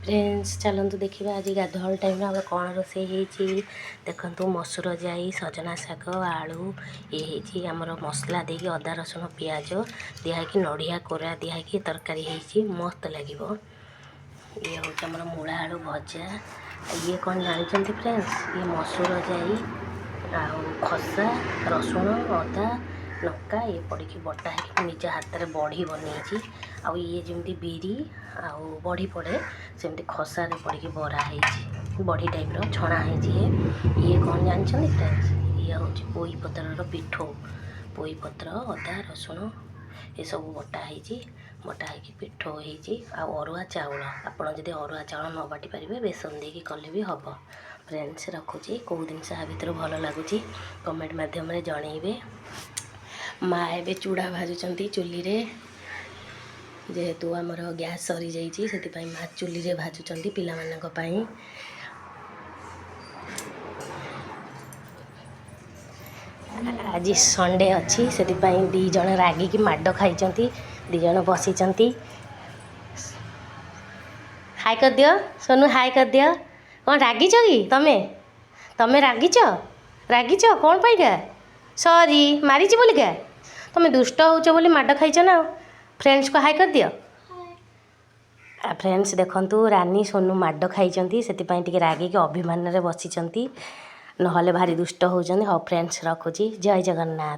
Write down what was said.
Friends चलतु देखा आज गाधुआल टाइम आम कौन रोसे देखु मसूर जाई सजना शाग आलू ये आमर मसला देकी अदा रसुण पियाज दिखाई नड़िया कोरा दिखाई तरकारी मस्त लगे। ये हूँ आमर मूला आलू भजा ये कौन जानते फ्रेंड्स ये मसूर जाई खसा रसुण अदा लंका ये पड़ी बटा है निज हाथ में बड़ी बनई ये जमी बिरी आउ बड़ी पड़े सेमती खसारे पड़ी बरा है बड़ी टाइप छणा है। ये कौन जानते फ्रेंड्स ये हूँ पोई पतर पिठो पोई पत्र अदा रसुण ये सब बटा है पिठो हो अरुआ चाउल आपड़ जब अरुआ चाउल न बाटी पारे बेसन देकी कले भी हम। फ्रेंड्स रखुची कौ जिनस भितर भल लगुच कमेंट मध्यम जनइबे। माँ ए चूड़ा भाजुंट चुली रे जेहेतु आमर गैस सरी जाइए से माँ चुली रे भाजुंट पिला आज संडे अच्छी से दी जन रागिकी माड खाई दी जन बसी हाय कर दियो सोनू हाय कर दियो कौन रागिच कि तमें रागिच कौन पाइका सॉरी मारी बोलिका तुम्हें दुष्ट होच बोली माड खाइच ना। फ्रेंड्स को हाय कर दियो। फ्रेंड्स देखंतु रानी सोनू माड खाई से रागिकी अभिमान बसी ना भारी दुष्ट होचंदी। हाँ फ्रेंड्स रखुची जय जगन्नाथ।